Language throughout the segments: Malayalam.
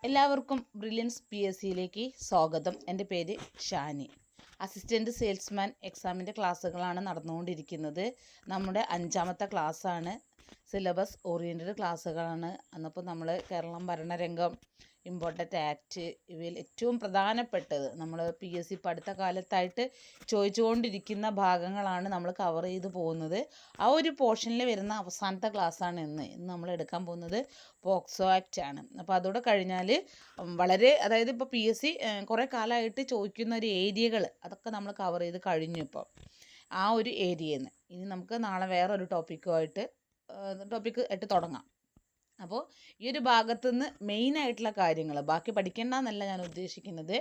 എല്ലാവർക്കും ബ്രില്യൻസ് PSCയിലേക്ക് സ്വാഗതം. എൻ്റെ പേര് ഷാനി. അസിസ്റ്റൻറ്റ് സെയിൽസ്മാൻ എക്സാമിൻ്റെ ക്ലാസ്സുകളാണ് നടന്നുകൊണ്ടിരിക്കുന്നത്. നമ്മുടെ 5ാമത്തെ ക്ലാസ്സാണ്. Syllabus oriented ക്ലാസ്സുകളാണ്. അന്നിപ്പോൾ നമ്മൾ കേരളം ഭരണരംഗം, ഇമ്പോർട്ടൻ്റ് ആക്ട്, ഇവയിൽ ഏറ്റവും പ്രധാനപ്പെട്ടത് നമ്മൾ PSC പഠിത്ത കാലത്തായിട്ട് ചോദിച്ചുകൊണ്ടിരിക്കുന്ന ഭാഗങ്ങളാണ് നമ്മൾ കവർ ചെയ്ത് പോകുന്നത്. ആ ഒരു പോർഷനിൽ വരുന്ന അവസാനത്തെ ക്ലാസ്സാണ് ഇന്ന് നമ്മൾ എടുക്കാൻ പോകുന്നത് പോക്സോ ആക്റ്റ് ആണ്. അപ്പോൾ അതോടെ കഴിഞ്ഞാൽ വളരെ ഇപ്പോൾ PSC കുറേ കാലമായിട്ട് ചോദിക്കുന്ന ഒരു ഏരിയകൾ അതൊക്കെ നമ്മൾ കവർ ചെയ്ത് കഴിഞ്ഞു. ഇപ്പോൾ ആ ഒരു ഏരിയയിൽ നിന്ന് ഇനി നമുക്ക് നാളെ വേറൊരു ടോപ്പിക്ക് ആയിട്ട് തുടങ്ങാം. അപ്പോൾ ഈ ഒരു ഭാഗത്തു നിന്ന് മെയിനായിട്ടുള്ള കാര്യങ്ങൾ ബാക്കി പഠിക്കേണ്ടെന്നല്ല ഞാൻ ഉദ്ദേശിക്കുന്നത്.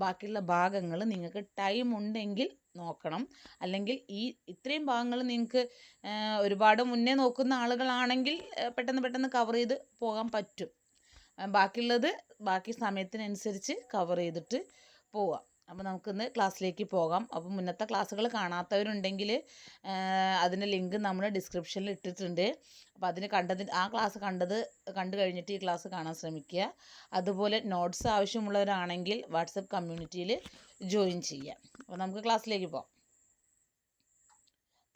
ബാക്കിയുള്ള ഭാഗങ്ങൾ നിങ്ങൾക്ക് ടൈം ഉണ്ടെങ്കിൽ നോക്കണം. അല്ലെങ്കിൽ ഇത്രയും ഭാഗങ്ങൾ നിങ്ങൾക്ക് ഒരുപാട് മുന്നേ നോക്കുന്ന ആളുകളാണെങ്കിൽ പെട്ടെന്ന് കവർ ചെയ്ത് പോകാൻ പറ്റും. ബാക്കിയുള്ളത് ബാക്കി സമയത്തിനനുസരിച്ച് കവർ ചെയ്തിട്ട് പോവാം. അപ്പോൾ നമുക്കിന്ന് ക്ലാസ്സിലേക്ക് പോകാം. അപ്പോൾ മുന്നത്തെ ക്ലാസ്സുകൾ കാണാത്തവരുണ്ടെങ്കിൽ അതിൻ്റെ ലിങ്ക് നമ്മൾ ഡിസ്ക്രിപ്ഷനിൽ ഇട്ടിട്ടുണ്ട്. അപ്പോൾ ആ ക്ലാസ് കണ്ടു കഴിഞ്ഞിട്ട് ഈ ക്ലാസ് കാണാൻ ശ്രമിക്കുക. അതുപോലെ നോട്ട്സ് ആവശ്യമുള്ളവരാണെങ്കിൽ വാട്സപ്പ് കമ്മ്യൂണിറ്റിയിൽ ജോയിൻ ചെയ്യാം. അപ്പോൾ നമുക്ക് ക്ലാസ്സിലേക്ക് പോകാം.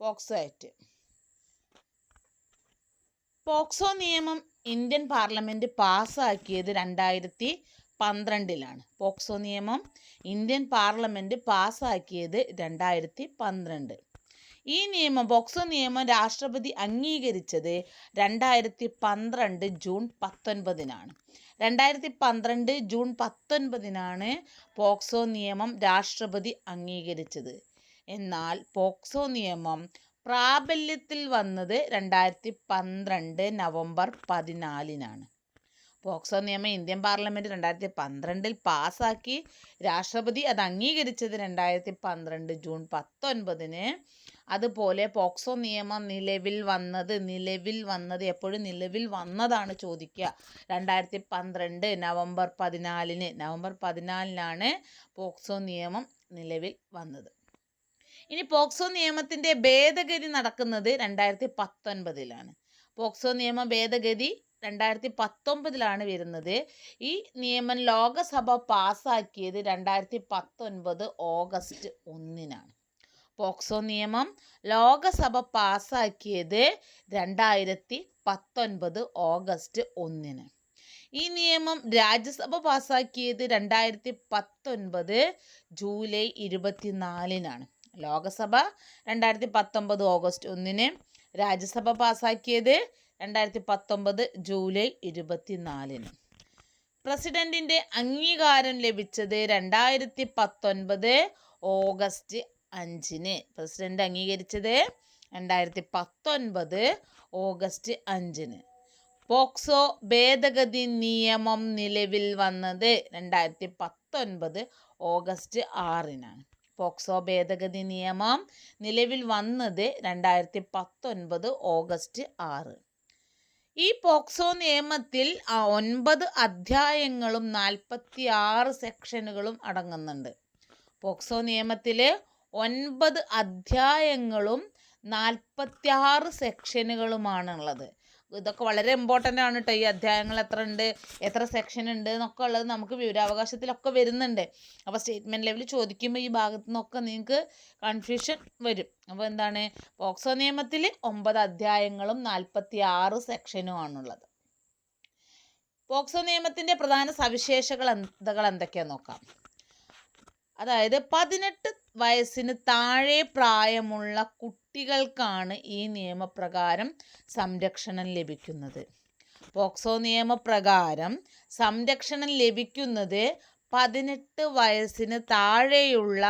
POCSO act. പോക്സോ നിയമം ഇന്ത്യൻ പാർലമെൻറ്റ് പാസ്സാക്കിയത് 2012 പോക്സോ നിയമം ഇന്ത്യൻ പാർലമെൻറ്റ് പാസ്സാക്കിയത് 2012. പോക്സോ നിയമം രാഷ്ട്രപതി അംഗീകരിച്ചത് 2012 ജൂൺ 19. 2012 ജൂൺ 19 പോക്സോ നിയമം രാഷ്ട്രപതി അംഗീകരിച്ചത്. എന്നാൽ പോക്സോ നിയമം പ്രാബല്യത്തിൽ വന്നത് 2012 നവംബർ 14. പോക്സോ നിയമം ഇന്ത്യൻ പാർലമെൻറ്റ് 2012 പാസ്സാക്കി. രാഷ്ട്രപതി അത് അംഗീകരിച്ചത് 2012 ജൂൺ 19. അതുപോലെ പോക്സോ നിയമം നിലവിൽ വന്നത് എപ്പോഴും നിലവിൽ വന്നതാണ് ചോദിക്കുക. 2012 നവംബർ 14 പോക്സോ നിയമം നിലവിൽ വന്നത്. ഇനി പോക്സോ നിയമത്തിൻ്റെ ഭേദഗതി നടക്കുന്നത് 2019. പോക്സോ നിയമ ഭേദഗതി 2019 വരുന്നത്. ഈ നിയമം ലോകസഭ പാസ്സാക്കിയത് 2019 ഓഗസ്റ്റ് 1. പോക്സോ നിയമം ലോകസഭ പാസ്സാക്കിയത് 2019 ഓഗസ്റ്റ് 1. ഈ നിയമം രാജ്യസഭ പാസ്സാക്കിയത് 2019 ജൂലൈ 24. ലോകസഭ 2019 ഓഗസ്റ്റ് 1, രാജ്യസഭ പാസ്സാക്കിയത് 2019 ജൂലൈ 24. പ്രസിഡന്റിന്റെ അംഗീകാരം ലഭിച്ചത് 2019 ഓഗസ്റ്റ് 5. പ്രസിഡന്റ് അംഗീകരിച്ചത് 2019 ഓഗസ്റ്റ് 5. പോക്സോ ഭേദഗതി നിയമം നിലവിൽ വന്നത് 2019 ഓഗസ്റ്റ് 6. പോക്സോ ഭേദഗതി നിയമം നിലവിൽ വന്നത് 2019 ഓഗസ്റ്റ് 6. ഈ പോക്സോ നിയമത്തിൽ 9 അധ്യായങ്ങളും 46 സെക്ഷനുകളും അടങ്ങുന്നുണ്ട്. പോക്സോ നിയമത്തിൽ 9 അധ്യായങ്ങളും 46 സെക്ഷനുകളുമാണുള്ളത്. ഇതൊക്കെ വളരെ ഇമ്പോർട്ടൻ്റ് ആണ് കേട്ടോ. ഈ അധ്യായങ്ങൾ എത്ര സെക്ഷൻ ഉണ്ട് എന്നൊക്കെ ഉള്ളത് നമുക്ക് വിവരാവകാശത്തിലൊക്കെ വരുന്നുണ്ട്. അപ്പോൾ സ്റ്റേറ്റ്മെൻറ്റ് ലെവലിൽ ചോദിക്കുമ്പോൾ ഈ ഭാഗത്തു നിന്നൊക്കെ നിങ്ങൾക്ക് കൺഫ്യൂഷൻ വരും. അപ്പോൾ പോക്സോ നിയമത്തിൽ 9 അധ്യായങ്ങളും 46 സെക്ഷനും ആണുള്ളത്. പോക്സോ നിയമത്തിൻ്റെ പ്രധാന സവിശേഷതകൾ എന്തൊക്കെയാണെന്ന് നോക്കാം. 18 വയസ്സിന് താഴെ പ്രായമുള്ള കുട്ടികൾക്കാണ് ഈ നിയമപ്രകാരം സംരക്ഷണം ലഭിക്കുന്നത്. പോക്സോ നിയമപ്രകാരം സംരക്ഷണം ലഭിക്കുന്നത് 18 വയസ്സിന് താഴെയുള്ള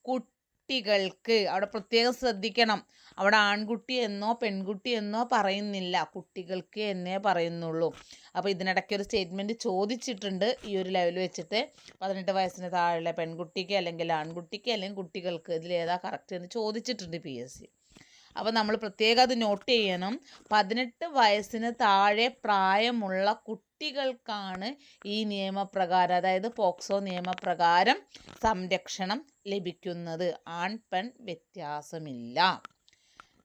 കുട്ടികൾക്ക്. അവിടെ പ്രത്യേകം ശ്രദ്ധിക്കണം. അവിടെ ആൺകുട്ടി എന്നോ പെൺകുട്ടി എന്നോ പറയുന്നില്ല, കുട്ടികൾക്ക് എന്നേ പറയുന്നുള്ളൂ. അപ്പോൾ ഇതിനിടയ്ക്ക് ഒരു സ്റ്റേറ്റ്മെൻറ്റ് ചോദിച്ചിട്ടുണ്ട് ഈ ഒരു ലെവൽ വെച്ചിട്ട്. 18 വയസ്സിന് താഴെയുള്ള പെൺകുട്ടിക്ക് അല്ലെങ്കിൽ ആൺകുട്ടിക്ക് അല്ലെങ്കിൽ കുട്ടികൾക്ക് ഇതിലേതാ കറക്റ്റ് എന്ന് ചോദിച്ചിട്ടുണ്ട് PSC. അപ്പോൾ നമ്മൾ പ്രത്യേകം അത് നോട്ട് ചെയ്യണം. 18 വയസ്സിന് താഴെ പ്രായമുള്ള കുട്ടികൾക്കാണ് ഈ നിയമപ്രകാരം പോക്സോ നിയമപ്രകാരം സംരക്ഷണം ലഭിക്കുന്നത്. ആൺ പെൺ വ്യത്യാസമില്ല.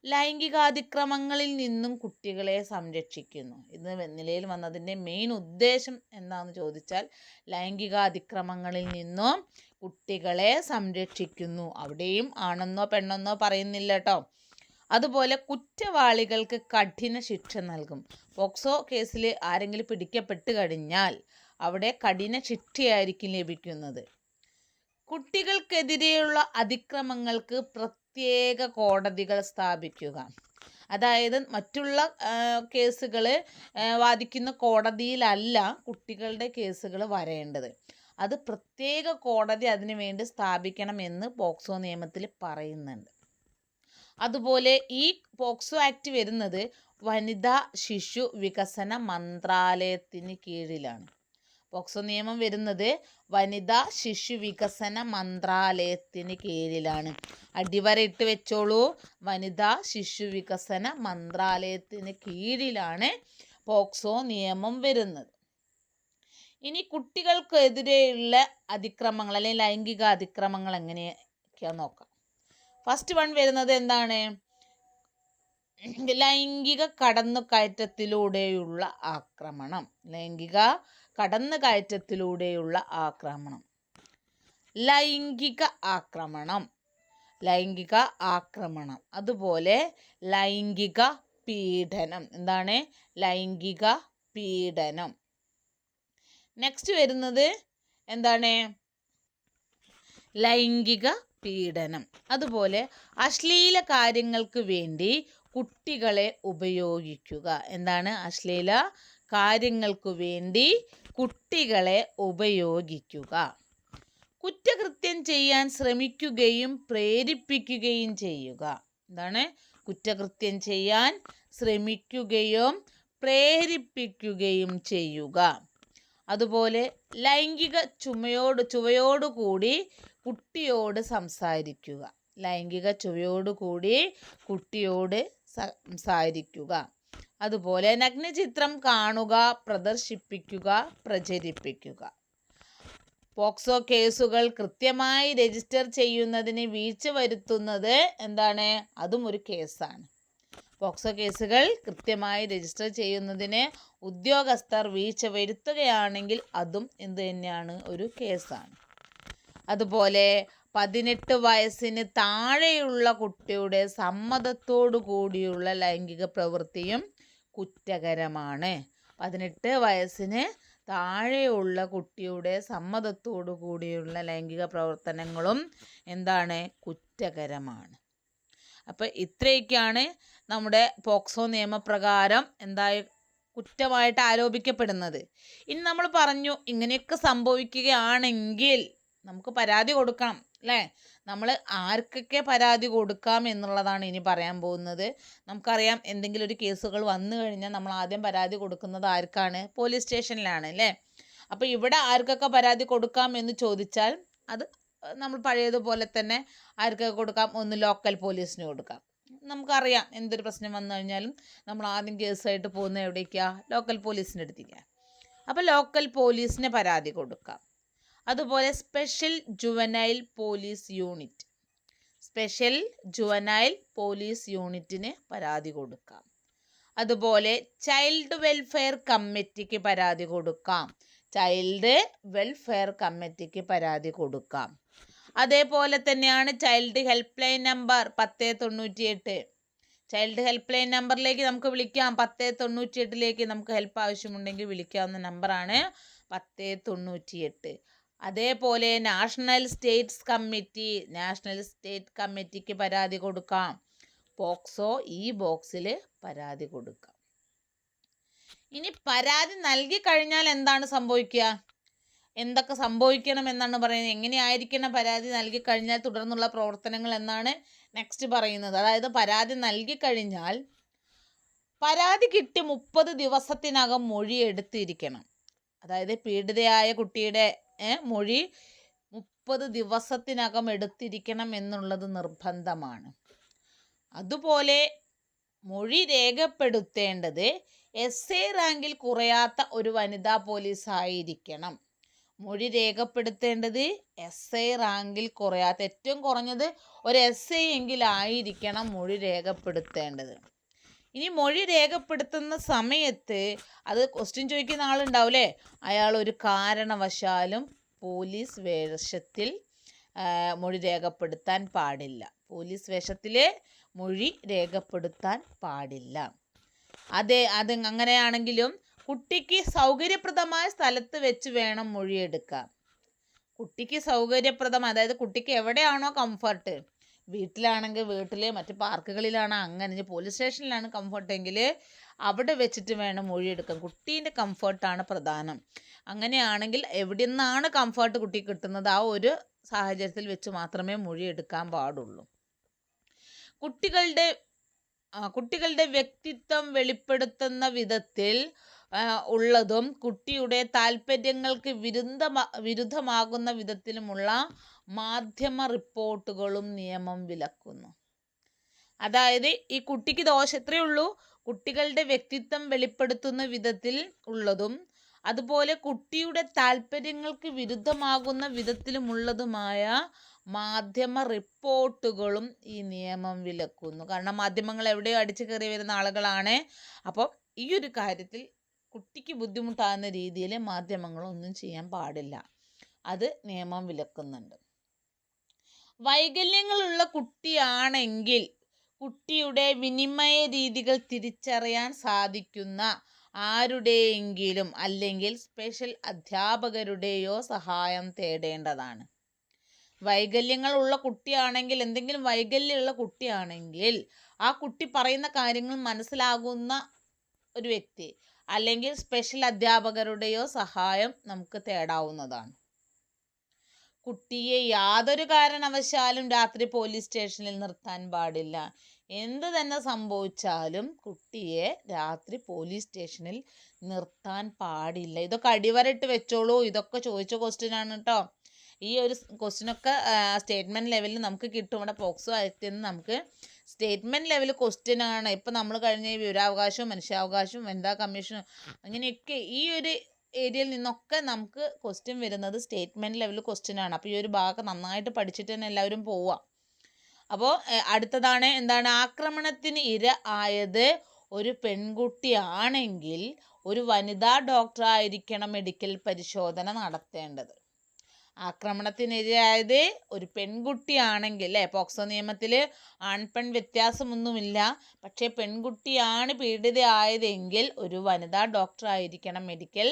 ലൈംഗികാതിക്രമങ്ങളിൽ നിന്നും കുട്ടികളെ സംരക്ഷിക്കുന്നു. ഇത് നിലയിൽ വന്നതിൻ്റെ മെയിൻ ഉദ്ദേശം എന്താണെന്ന് ചോദിച്ചാൽ ലൈംഗികാതിക്രമങ്ങളിൽ നിന്നും കുട്ടികളെ സംരക്ഷിക്കുന്നു. അവിടെയും ആണെന്നോ പെണ്ണെന്നോ പറയുന്നില്ല കേട്ടോ. അതുപോലെ കുറ്റവാളികൾക്ക് കഠിന ശിക്ഷ നൽകും. പോക്സോ കേസിൽ ആരെങ്കിലും പിടിക്കപ്പെട്ട് കഴിഞ്ഞാൽ അവിടെ കഠിന ശിക്ഷയായിരിക്കും ലഭിക്കുന്നത്. കുട്ടികൾക്കെതിരെയുള്ള അതിക്രമങ്ങൾക്ക് പ്രത്യേക കോടതികൾ സ്ഥാപിക്കുക. അതായത് മറ്റുള്ള കേസുകൾ വാദിക്കുന്ന കോടതിയിലല്ല കുട്ടികളുടെ കേസുകൾ വരേണ്ടത്. അത് പ്രത്യേക കോടതി അതിനു വേണ്ടി സ്ഥാപിക്കണമെന്ന് പോക്സോ നിയമത്തിൽ പറയുന്നുണ്ട്. അതുപോലെ ഈ പോക്സോ ആക്ട് വരുന്നത് വനിതാ ശിശു വികസന മന്ത്രാലയത്തിന് കീഴിലാണ്. പോക്സോ നിയമം വരുന്നത് വനിതാ ശിശു വികസന മന്ത്രാലയത്തിന് കീഴിലാണ്. അടിവരയിട്ട് വെച്ചോളൂ, വനിതാ ശിശു വികസന മന്ത്രാലയത്തിന് കീഴിലാണ് പോക്സോ നിയമം വരുന്നത്. ഇനി കുട്ടികൾക്കെതിരെയുള്ള അതിക്രമങ്ങൾ അല്ലെങ്കിൽ ലൈംഗിക അതിക്രമങ്ങൾ എങ്ങനെയൊക്കെയാണെന്ന് നോക്കാം. ഫസ്റ്റ് വൺ വരുന്നത് എന്താണ്? ലൈംഗിക കടന്നുകയറ്റത്തിലൂടെയുള്ള ആക്രമണം. ലൈംഗിക കടന്നുകയറ്റത്തിലൂടെയുള്ള ആക്രമണം. ലൈംഗിക ആക്രമണം. ലൈംഗിക ആക്രമണം. അതുപോലെ ലൈംഗിക പീഡനം. എന്താണ്? ലൈംഗിക പീഡനം. നെക്സ്റ്റ് വരുന്നത് എന്താണ്? ലൈംഗിക പീഡനം. അതുപോലെ അശ്ലീല കാര്യങ്ങൾക്ക് വേണ്ടി കുട്ടികളെ ഉപയോഗിക്കുക. എന്താണ്? അശ്ലീല കാര്യങ്ങൾക്ക് വേണ്ടി കുട്ടികളെ ഉപയോഗിക്കുക. കുറ്റകൃത്യം ചെയ്യാൻ ശ്രമിക്കുകയും പ്രേരിപ്പിക്കുകയും ചെയ്യുക. എന്താണ്? കുറ്റകൃത്യം ചെയ്യാൻ ശ്രമിക്കുകയും പ്രേരിപ്പിക്കുകയും ചെയ്യുക. അതുപോലെ ലൈംഗിക ചുവയോടുകൂടി കുട്ടിയോട് സംസാരിക്കുക. ലൈംഗിക ചുവയോടുകൂടി കുട്ടിയോട് സംസാരിക്കുക. അതുപോലെ നഗ്നചിത്രം കാണുക, പ്രദർശിപ്പിക്കുക, പ്രചരിപ്പിക്കുക. പോക്സോ കേസുകൾ കൃത്യമായി രജിസ്റ്റർ ചെയ്യുന്നതിന് വീഴ്ച വരുത്തുന്നത് എന്താണ്? അതും ഒരു കേസാണ്. പോക്സോ കേസുകൾ കൃത്യമായി രജിസ്റ്റർ ചെയ്യുന്നതിന് ഉദ്യോഗസ്ഥർ വീഴ്ച വരുത്തുകയാണെങ്കിൽ അതും എന്ത് തന്നെയാണ്? ഒരു കേസാണ്. അതുപോലെ 18 വയസ്സിന് താഴെയുള്ള കുട്ടിയുടെ സമ്മതത്തോടു കൂടിയുള്ള ലൈംഗിക പ്രവൃത്തിയും കുറ്റകരമാണ്. 18 വയസ്സിന് താഴെയുള്ള കുട്ടിയുടെ സമ്മതത്തോടു കൂടിയുള്ള ലൈംഗിക പ്രവർത്തനങ്ങളും എന്താണ്? കുറ്റകരമാണ്. അപ്പോൾ ഇത്രയൊക്കെയാണ് നമ്മുടെ പോക്സോ നിയമപ്രകാരം കുറ്റമായിട്ട് ആരോപിക്കപ്പെടുന്നത്. ഇനി നമ്മൾ പറഞ്ഞു ഇങ്ങനെയൊക്കെ സംഭവിക്കുകയാണെങ്കിൽ നമുക്ക് പരാതി കൊടുക്കണം അല്ലേ? നമ്മൾ ആർക്കൊക്കെ പരാതി കൊടുക്കാം എന്നുള്ളതാണ് ഇനി പറയാൻ പോകുന്നത്. നമുക്കറിയാം എന്തെങ്കിലും ഒരു കേസുകൾ വന്നു കഴിഞ്ഞാൽ നമ്മൾ ആദ്യം പരാതി കൊടുക്കുന്നത് ആർക്കാണ്? പോലീസ് സ്റ്റേഷനിലാണ് അല്ലേ? അപ്പോൾ ഇവിടെ ആർക്കൊക്കെ പരാതി കൊടുക്കാം എന്ന് ചോദിച്ചാൽ അത് നമ്മൾ പഴയതുപോലെ തന്നെ ആർക്കൊക്കെ കൊടുക്കാം? ഒന്ന് ലോക്കൽ പോലീസിന് കൊടുക്കാം. നമുക്കറിയാം എന്തൊരു പ്രശ്നം വന്നു കഴിഞ്ഞാലും നമ്മൾ ആദ്യം കേസായിട്ട് പോകുന്ന എവിടേക്കാണ്? ലോക്കൽ പോലീസിൻ്റെ അടുത്തേക്കാണ്. അപ്പോൾ ലോക്കൽ പോലീസിന് പരാതി കൊടുക്കാം. അതുപോലെ special juvenile police unit. Special juvenile police യൂണിറ്റിന് പരാതി കൊടുക്കാം. അതുപോലെ ചൈൽഡ് വെൽഫെയർ കമ്മിറ്റിക്ക് പരാതി കൊടുക്കാം. ചൈൽഡ് വെൽഫെയർ കമ്മിറ്റിക്ക് പരാതി കൊടുക്കാം. അതേപോലെ തന്നെയാണ് child help line number 1098. Child help line നമ്പറിലേക്ക് നമുക്ക് വിളിക്കാം. 1098ലേക്ക് നമുക്ക് ഹെൽപ്പ് ആവശ്യമുണ്ടെങ്കിൽ വിളിക്കാവുന്ന നമ്പറാണ് 1098. അതേപോലെ നാഷണൽ സ്റ്റേറ്റ് കമ്മിറ്റിക്ക് പരാതി കൊടുക്കാം. പോക്സോ ഈ ബോക്സിൽ പരാതി കൊടുക്കാം. ഇനി പരാതി നൽകി കഴിഞ്ഞാൽ എന്താണ് സംഭവിക്കുക? എന്തൊക്കെ സംഭവിക്കണം എന്നാണ് പറയുന്നത്. എങ്ങനെയായിരിക്കണം പരാതി നൽകി കഴിഞ്ഞാൽ തുടർന്നുള്ള പ്രവർത്തനങ്ങൾ എന്നാണ് നെക്സ്റ്റ് പറയുന്നത്. അതായത് പരാതി നൽകി കഴിഞ്ഞാൽ പരാതി കിട്ടി 30 ദിവസത്തിനകം മൊഴി എടുത്തിരിക്കണം. അതായത് പീഡിതയായ കുട്ടിയുടെ മൊഴി 30 ദിവസത്തിനകം എടുത്തിരിക്കണം എന്നുള്ളത് നിർബന്ധമാണ്. അതുപോലെ മൊഴി രേഖപ്പെടുത്തേണ്ടത് SA റാങ്കിൽ കുറയാത്ത ഒരു വനിതാ പോലീസ് ആയിരിക്കണം. മൊഴി രേഖപ്പെടുത്തേണ്ടത് SI റാങ്കിൽ കുറയാത്ത ഏറ്റവും കുറഞ്ഞത് ഒരു SI എങ്കിലായിരിക്കണം മൊഴി രേഖപ്പെടുത്തേണ്ടത്. ഇനി മൊഴി രേഖപ്പെടുത്തുന്ന സമയത്ത് അത് ക്വസ്റ്റ്യൻ ചോദിക്കുന്ന ആളുണ്ടാവില്ലേ, അയാൾ ഒരു കാരണവശാലും പോലീസ് വേഷത്തിൽ മൊഴി രേഖപ്പെടുത്താൻ പാടില്ല. പോലീസ് വേഷത്തിൽ മൊഴി രേഖപ്പെടുത്താൻ പാടില്ല. അത് അങ്ങനെയാണെങ്കിലും കുട്ടിക്ക് സൗകര്യപ്രദമായ സ്ഥലത്ത് വെച്ച് വേണം മൊഴിയെടുക്കാൻ. കുട്ടിക്ക് സൗകര്യപ്രദമായ, അതായത് കുട്ടിക്ക് എവിടെയാണോ കംഫർട്ട്, വീട്ടിലാണെങ്കിൽ വീട്ടിൽ, മറ്റ് പാർക്കുകളിലാണ്, അങ്ങനെ പോലീസ് സ്റ്റേഷനിലാണ് കംഫർട്ടെങ്കിൽ അവിടെ വെച്ചിട്ട് വേണം മൊഴിയെടുക്കാൻ. കുട്ടീൻ്റെ കംഫർട്ടാണ് പ്രധാനം. അങ്ങനെയാണെങ്കിൽ എവിടെ നിന്നാണ് കംഫർട്ട് കുട്ടിക്ക് കിട്ടുന്നത് ആ ഒരു സാഹചര്യത്തിൽ വെച്ച് മാത്രമേ മൊഴിയെടുക്കാൻ പാടുള്ളൂ. കുട്ടികളുടെ വ്യക്തിത്വം വെളിപ്പെടുത്തുന്ന വിധത്തിൽ ഉള്ളതും കുട്ടിയുടെ താല്പര്യങ്ങൾക്ക് വിരുദ്ധമാകുന്ന വിധത്തിലുമുള്ള മാധ്യമ റിപ്പോർട്ടുകളും നിയമം വിലക്കുന്നു. അതായത് ഈ കുട്ടിക്ക് എത്രയേ ഉള്ളൂ, കുട്ടികളുടെ വ്യക്തിത്വം വെളിപ്പെടുത്തുന്ന വിധത്തിൽ ഉള്ളതും അതുപോലെ കുട്ടിയുടെ താല്പര്യങ്ങൾക്ക് വിരുദ്ധമാകുന്ന വിധത്തിലുമുള്ളതുമായ മാധ്യമ റിപ്പോർട്ടുകളും ഈ നിയമം വിലക്കുന്നു. കാരണം മാധ്യമങ്ങൾ എവിടെയോ അടിച്ചു കയറി വരുന്ന ആളുകളാണ്. അപ്പോൾ ഈ ഒരു കാര്യത്തിൽ കുട്ടിക്ക് ബുദ്ധിമുട്ടാകുന്ന രീതിയിൽ മാധ്യമങ്ങളൊന്നും ചെയ്യാൻ പാടില്ല. അത് നിയമം വിലക്കുന്നുണ്ട്. വൈകല്യങ്ങളുള്ള കുട്ടിയാണെങ്കിൽ കുട്ടിയുടെ വിനിമയ രീതികൾ തിരിച്ചറിയാൻ സാധിക്കുന്ന ആരുടെയെങ്കിലും അല്ലെങ്കിൽ സ്പെഷ്യൽ അധ്യാപകരുടെയോ സഹായം തേടേണ്ടതാണ്. വൈകല്യങ്ങളുള്ള കുട്ടിയാണെങ്കിൽ, എന്തെങ്കിലും വൈകല്യമുള്ള കുട്ടിയാണെങ്കിൽ ആ കുട്ടി പറയുന്ന കാര്യങ്ങൾ മനസ്സിലാകുന്ന ഒരു വ്യക്തി അല്ലെങ്കിൽ സ്പെഷ്യൽ അധ്യാപകരുടെയോ സഹായം നമുക്ക് തേടാവുന്നതാണ്. കുട്ടിയെ യാതൊരു കാരണവശാലും രാത്രി പോലീസ് സ്റ്റേഷനിൽ നിർത്താൻ പാടില്ല. എന്ത് തന്നെ സംഭവിച്ചാലും കുട്ടിയെ രാത്രി പോലീസ് സ്റ്റേഷനിൽ നിർത്താൻ പാടില്ല. ഇതൊക്കെ അടിവരയിട്ട് വെച്ചോളൂ. ഇതൊക്കെ ചോദിച്ച ക്വസ്റ്റ്യൻ ആണ് കേട്ടോ. ഈ ഒരു ക്വസ്റ്റ്യനൊക്കെ സ്റ്റേറ്റ്മെൻറ്റ് ലെവലിൽ നമുക്ക് കിട്ടും. ഇവിടെ പോക്സോ ആക്ടിൽ നിന്ന് നമുക്ക് സ്റ്റേറ്റ്മെൻറ്റ് ലെവൽ ക്വസ്റ്റ്യൻ ആണ്. ഇപ്പം നമ്മൾ കഴിഞ്ഞ വിവരാവകാശവും മനുഷ്യാവകാശവും വനിതാ കമ്മീഷനും അങ്ങനെയൊക്കെ ഈ ഒരു ഏരിയയിൽ നിന്നൊക്കെ നമുക്ക് ക്വസ്റ്റ്യൻ വരുന്നത് സ്റ്റേറ്റ്മെൻറ്റ് ലെവൽ ക്വസ്റ്റ്യൻ ആണ്. അപ്പോൾ ഈ ഒരു ഭാഗം നന്നായിട്ട് പഠിച്ചിട്ട് തന്നെ എല്ലാവരും പോവുക. അപ്പോൾ അടുത്തതാണ് എന്താണ്, ആക്രമണത്തിന് ഇര ആയത് ഒരു പെൺകുട്ടിയാണെങ്കിൽ ഒരു വനിതാ ഡോക്ടറായിരിക്കണം മെഡിക്കൽ പരിശോധന നടത്തേണ്ടത്. ആക്രമണത്തിനിരയായത് ഒരു പെൺകുട്ടിയാണെങ്കിൽ, പോക്സോ നിയമത്തിൽ ആൺപെൺ വ്യത്യാസമൊന്നുമില്ല, പക്ഷേ പെൺകുട്ടിയാണ് പീഡിതയായതെങ്കിൽ ഒരു വനിതാ ഡോക്ടറായിരിക്കണം മെഡിക്കൽ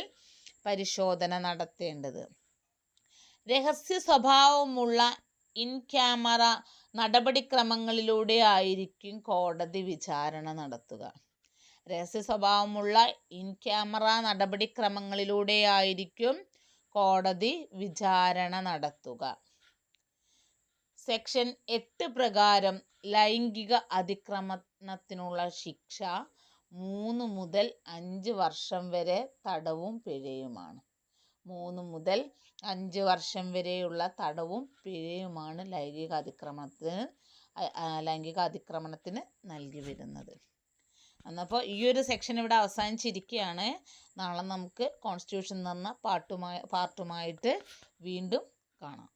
പരിശോധന നടത്തേണ്ടത്. രഹസ്യ സ്വഭാവമുള്ള ഇൻ ക്യാമറ നടപടിക്രമങ്ങളിലൂടെ ആയിരിക്കും കോടതി വിചാരണ നടത്തുക. രഹസ്യ സ്വഭാവമുള്ള ഇൻ ക്യാമറ നടപടിക്രമങ്ങളിലൂടെ ആയിരിക്കും കോടതി വിചാരണ നടത്തുക. സെക്ഷൻ 8 പ്രകാരം ലൈംഗിക അതിക്രമണത്തിനുള്ള ശിക്ഷ 3 മുതൽ 5 വർഷം വരെ തടവും പിഴയുമാണ്. 3 മുതൽ 5 വർഷം വരെയുള്ള തടവും പിഴയുമാണ് ലൈംഗിക അതിക്രമണത്തിന് നൽകി വരുന്നത്. എന്നപ്പോൾ ഈ ഒരു സെക്ഷൻ ഇവിടെ അവസാനിച്ചിരിക്കുകയാണ്. നാളെ നമുക്ക് കോൺസ്റ്റിറ്റ്യൂഷൻ എന്ന പാർട്ടുമായിട്ട് വീണ്ടും കാണാം.